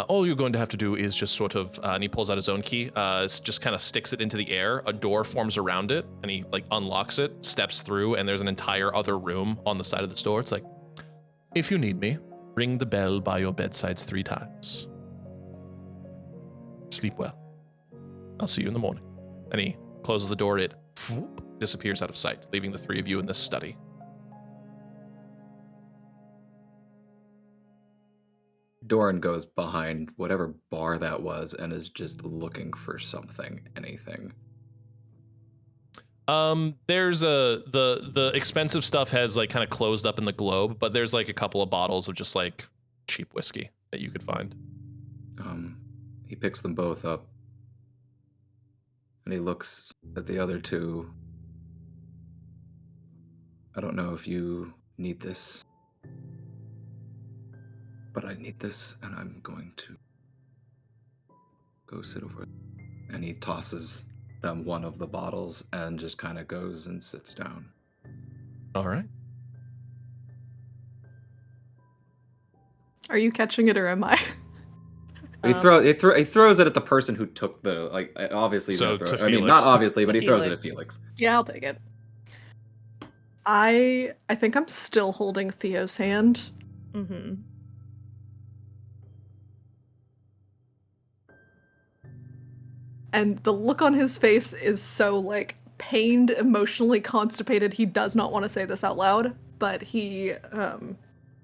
All you're going to have to do is just sort of, and he pulls out his own key, just kind of sticks it into the air. A door forms around it, and he like unlocks it, steps through, and there's an entire other room on the side of this door. It's like, if you need me, ring the bell by your bedsides 3 times. Sleep well. I'll see you in the morning. And he closes the door, it disappears out of sight, leaving the three of you in this study. Doran goes behind whatever bar that was and is just looking for something, anything. There's the expensive stuff has like kind of closed up in the globe, but there's like a couple of bottles of just like cheap whiskey that you could find. He picks them both up and he looks at the other two. I don't know if you need this, but I need this, and I'm going to go sit over. And he tosses them one of the bottles and just kind of goes and sits down. All right. Are you catching it or am I? But he throws it at the person who took the, like, obviously. So not to not Felix. obviously, but he throws it at Felix. Felix. Yeah, I'll take it. I think I'm still holding Theo's hand. Mm-hmm. And the look on his face is so, like, pained, emotionally constipated. He does not want to say this out loud, but he,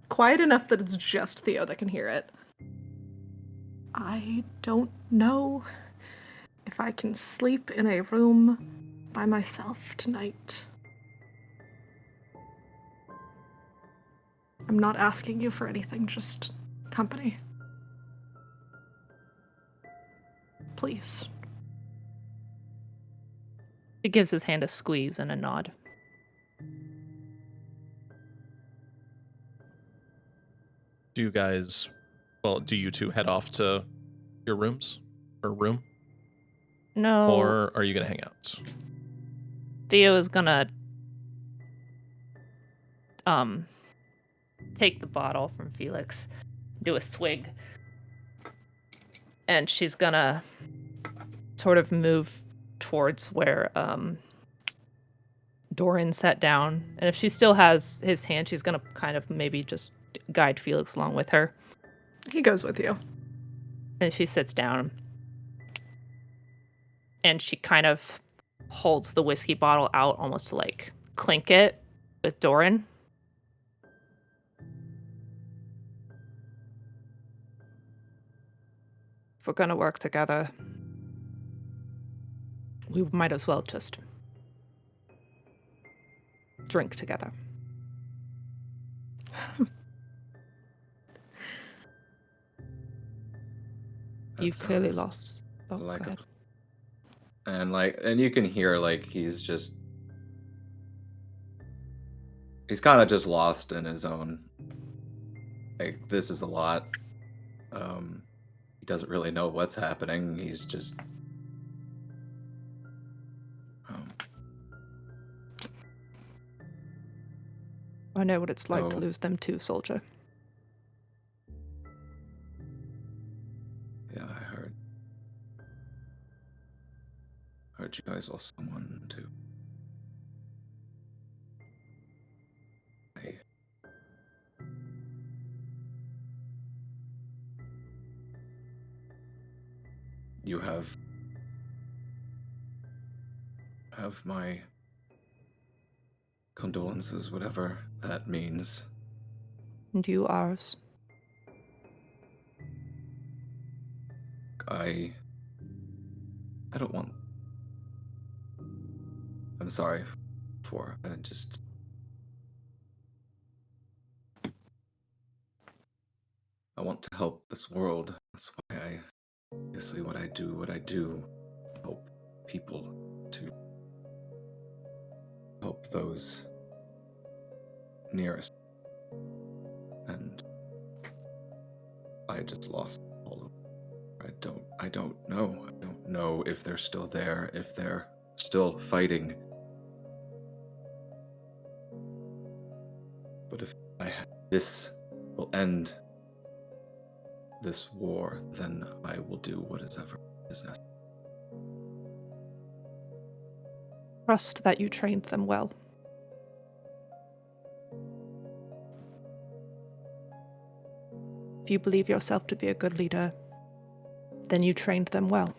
quiet enough that it's just Theo that can hear it. I don't know if I can sleep in a room by myself tonight. I'm not asking you for anything, just company. Please. He gives his hand a squeeze and a nod. Do you two head off to your rooms or room? No. Or are you going to hang out? Theo is gonna take the bottle from Felix, do a swig, and she's gonna sort of move towards where Doran sat down. And if she still has his hand, she's gonna kind of maybe just guide Felix along with her. He goes with you. And she sits down. And she kind of holds the whiskey bottle out almost to like clink it with Doran. If we're gonna work together, we might as well just drink together. You clearly sounds lost. Oh, like go ahead. And you can hear, like, he's kind of just lost in his own, like, this is a lot. He doesn't really know what's happening. He's just I know what it's like to Oh. lose them too, soldier. yeah, I heard you guys lost someone too. you have my condolences, whatever that means. And you ours. I don't want. I'm sorry for. I want to help this world. That's why obviously what I do, help people, to help those nearest. And I just lost all of them. I don't know. I don't know if they're still there, if they're still fighting. But if this will end this war, then I will do what is ever is necessary. Trust that you trained them well. If you believe yourself to be a good leader, then you trained them well.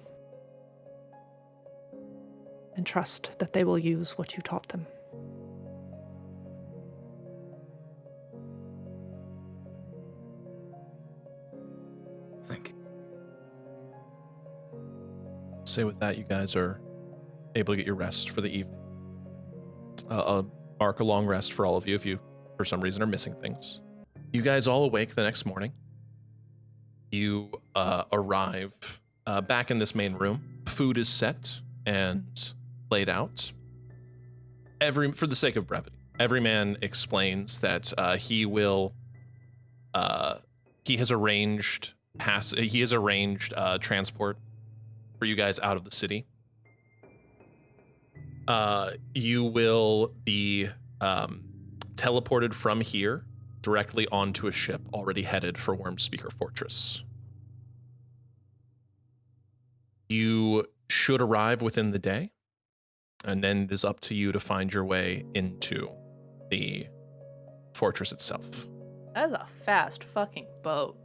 And trust that they will use what you taught them. Thank you. Say with that, you guys are able to get your rest for the evening. I'll mark a long rest for all of you if you, for some reason, are missing things. You guys all awake the next morning. You arrive back in this main room. Food is set and laid out. For the sake of brevity, every man explains that he has arranged transport for you guys out of the city. You will be teleported from here directly onto a ship already headed for Wormspeaker Fortress. You should arrive within the day, and then it is up to you to find your way into the fortress itself. That is a fast fucking boat.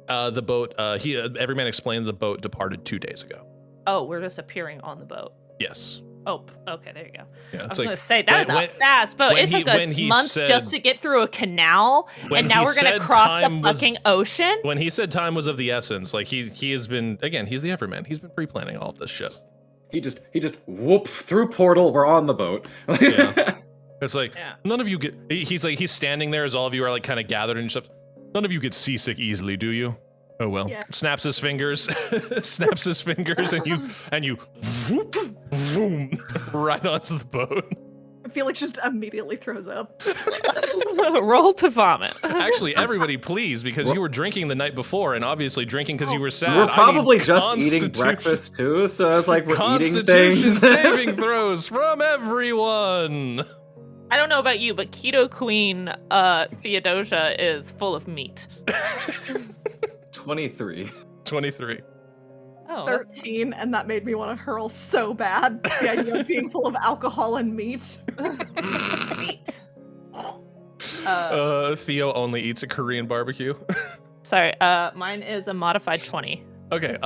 The boat, every man explained the boat departed 2 days ago. Oh, we're just appearing on the boat. Yes. Oh, okay, there you go. Yeah, I was going to say, that is a fast boat. It took us months just to get through a canal, and now we're going to cross the fucking ocean? When he said time was of the essence, like he has been, again, he's the everyman. He's been pre-planning all of this shit. He just whoop through portal, we're on the boat. Yeah. It's like, none of you get, he's standing there as all of you are like kind of gathered and stuff. None of you get seasick easily, do you? Oh well. Yeah. Snaps his fingers, and you whoop, boom, right onto the boat. Felix just immediately throws up. Roll to vomit. Actually, everybody please, because you were drinking the night before, and obviously drinking because you were sad. We're probably just eating breakfast too, so it's like we're eating things. Saving throws from everyone. I don't know about you, but Keto Queen Theodosia is full of meat. 23. Oh, 13, and that made me want to hurl so bad. The idea of being full of alcohol and meat. Meat. Theo only eats a Korean barbecue. Sorry, mine is a modified 20. Okay,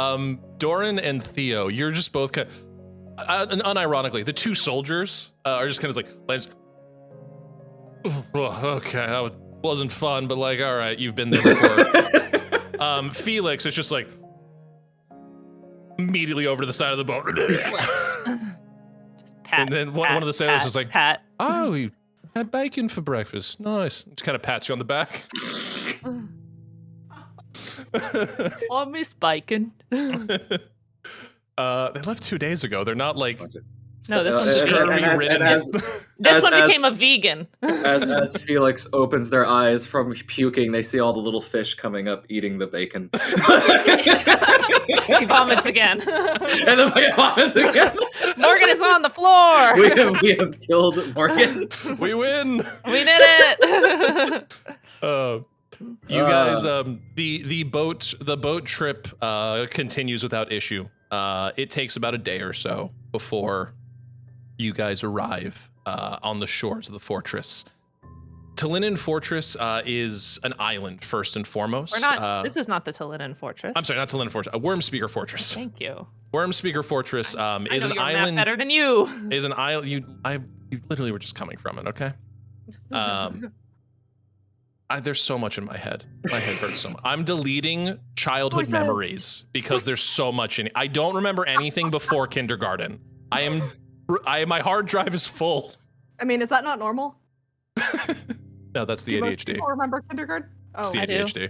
Doran and Theo, you're just both kind of, unironically, the two soldiers are just kind of like, okay, that wasn't fun, but like, all right, you've been there before. Felix is just like, immediately over to the side of the boat. Just pat. And then one of the sailors is like, pat. Oh, you had bacon for breakfast. Nice. Just kind of pats you on the back. Oh, Miss Bacon. They left 2 days ago. They're not like... No, this one became a vegan. As Felix opens their eyes from puking, they see all the little fish coming up eating the bacon. He vomits again. And then he vomits again. Morgan is on the floor. We have killed Morgan. We win. We did it. You guys, the boat trip continues without issue. It takes about a day or so before you guys arrive on the shores of the fortress. Talinan Fortress is an island, first and foremost. We're not. This is not the Talinan Fortress. I'm sorry, not Talinan Fortress. Wormspeaker Fortress. Thank you. Wormspeaker Fortress is I know an your island. map better than you. Is an island. You literally were just coming from it, okay? There's so much in my head. My head hurts so much. I'm deleting childhood memories because there's so much in it. I don't remember anything before kindergarten. My hard drive is full. I mean, is that not normal? No, that's the Do ADHD. most people remember kindergarten? It's Oh, the I do. ADHD.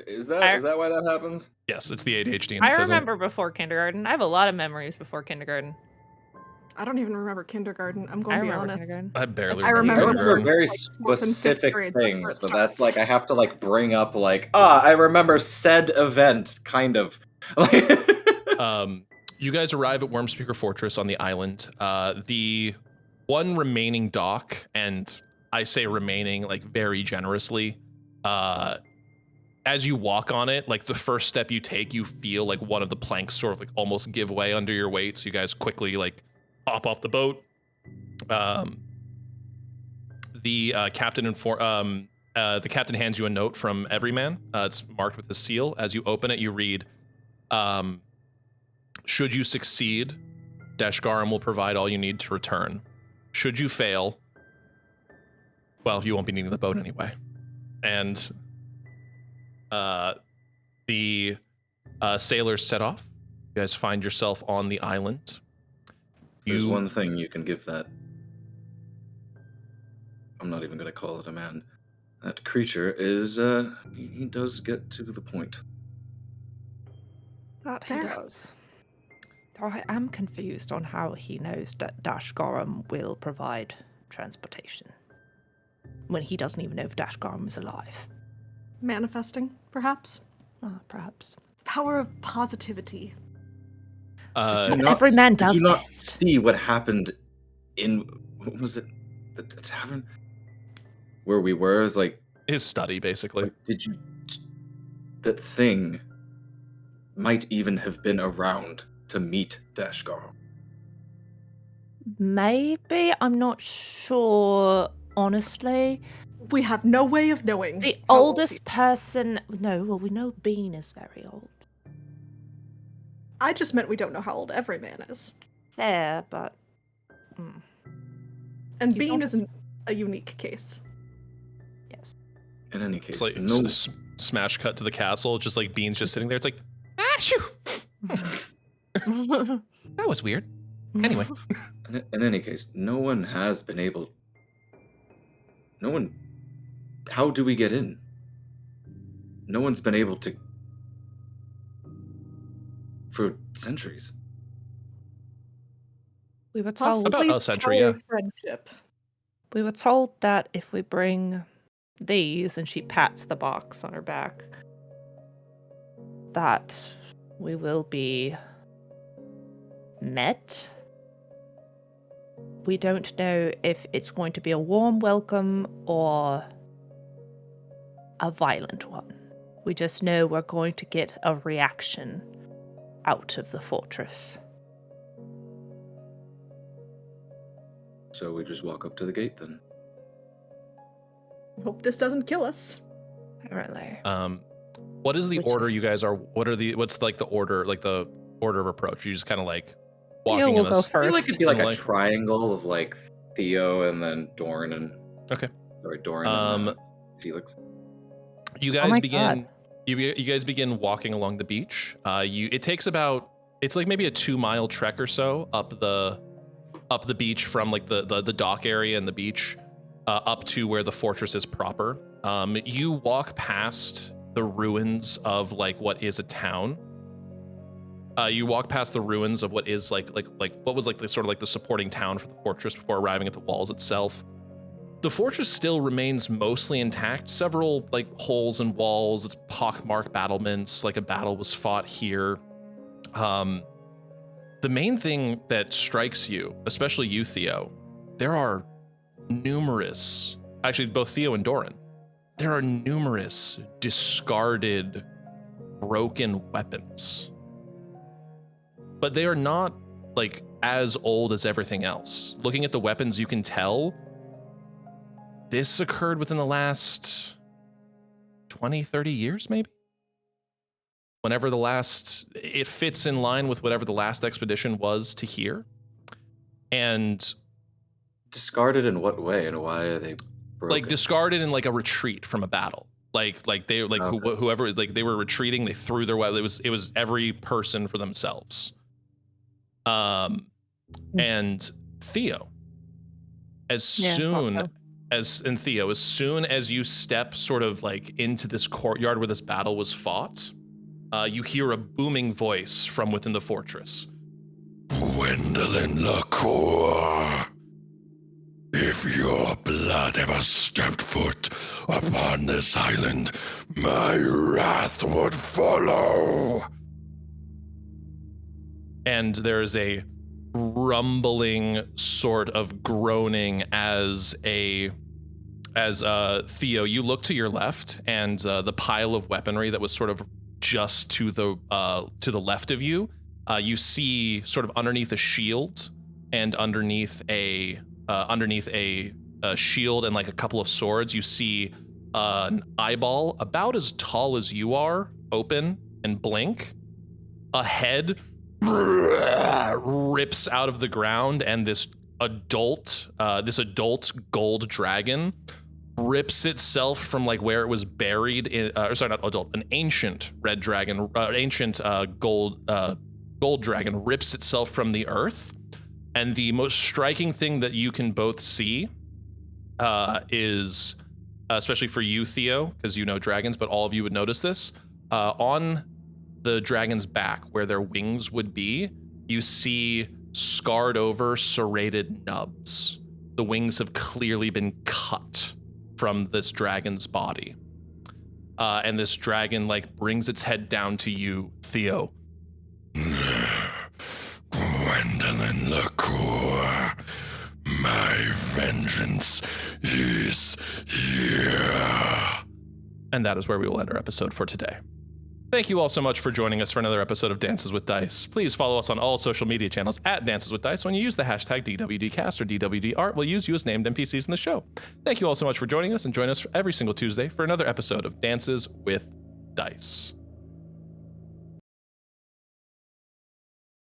Is that why that happens? Yes, it's the ADHD. I remember before kindergarten. I have a lot of memories before kindergarten. I don't even remember kindergarten. I'm I going to be remember honest. kindergarten. I barely I I remember. remember remember very like, fourth and fifth specific grade, that's where it things, but that's starts. like I have to like bring up like I remember said event kind of. You guys arrive at Wormspeaker Fortress on the island. The one remaining dock, and I say remaining like very generously, as you walk on it, like the first step you take, you feel like one of the planks sort of like almost give way under your weight. So you guys quickly like hop off the boat. The captain hands you a note from Everyman. It's marked with a seal. As you open it, you read, should you succeed, Dashgaram will provide all you need to return. Should you fail, well, you won't be needing the boat anyway. And the sailors set off. You guys find yourself on the island. There's one thing you can give that. I'm not even going to call it a man. That creature is, he does get to the point. That he Fair. does. Though I am confused on how he knows that Dashgaram will provide transportation when he doesn't even know if Dashgaram is alive. Manifesting, perhaps? Perhaps. Power of positivity. But every man does Did you not best. see what happened in, what was it, the tavern? Where we were, it was like, His study, basically. that thing might even have been around to meet Dashgaram. Maybe, I'm not sure, honestly. We have no way of knowing. The how old oldest he is. person... No, well, we know Bean is very old. I just meant we don't know how old every man is. Fair, but... And He's Bean not- isn't a unique case. Yes. In any case, It's like no, smash cut to the castle, just like Bean's just sitting there. It's like, shoo. That was weird. Anyway. in any case, no one has been able. No one. How do we get in? No one's been able to. For centuries. We were told... About Possibly a century, power yeah. of friendship. We were told that if we bring these, and she pats the box on her back, that we will be met. We don't know if it's going to be a warm welcome or a violent one. We just know we're going to get a reaction out of the fortress. So we just walk up to the gate then. Hope this doesn't kill us. Apparently. What is the Which order is- you guys are? What's like the order of approach? You just kind of like Theo walking will in go this. I feel like first. it'd be like a Like- triangle of like Theo and then Doran and. Okay. Sorry, Doran and Um, Felix. You Oh guys my begin. God. You guys begin walking along the beach. It takes about. It's like maybe a 2-mile trek or so up the beach from like the dock area and the beach up to where the fortress is proper. You walk past the ruins of like what is a town. You walk past the ruins of what is like what was like the sort of like the supporting town for the fortress before arriving at the walls itself. The fortress still remains mostly intact. Several like holes in walls. It's pockmarked battlements. Like a battle was fought here. The main thing that strikes you, especially you, Theo, there are numerous, actually both Theo and Doran, there are numerous discarded, broken weapons. But they are not like as old as everything else. Looking at the weapons, you can tell this occurred within the last 20, 30 years, maybe? Whenever it fits in line with whatever the last expedition was to here. And Discarded in what way, and why are they broken? like discarded in like a retreat from a battle. Whoever, like they were retreating, they threw their weapon. It was every person for themselves. And Theo, as soon as you step sort of like into this courtyard where this battle was fought, you hear a booming voice from within the fortress. Gwendolyn LaCour, if your blood ever stepped foot upon this island, my wrath would follow. And there's a rumbling sort of groaning as Theo, you look to your left, and the pile of weaponry that was sort of just to the left of you, you see sort of underneath a shield and underneath a shield and like a couple of swords, you see an eyeball about as tall as you are open and blink. A head rips out of the ground, and this adult gold dragon rips itself from like where it was buried in, an ancient red dragon, gold dragon rips itself from the earth. And the most striking thing that you can both see is, especially for you, Theo, because you know dragons, but all of you would notice this, on the dragon's back where their wings would be, you see scarred over serrated nubs. The wings have clearly been cut from this dragon's body. And this dragon like brings its head down to you, Theo. Gwendolyn LaCour, my vengeance is here. And that is where we will end our episode for today. Thank you all so much for joining us for another episode of Dances with Dice. Please follow us on all social media channels at Dances with Dice. When you use the hashtag DWDcast or DWDart, we'll use you as named NPCs in the show. Thank you all so much for joining us, and join us every single Tuesday for another episode of Dances with Dice.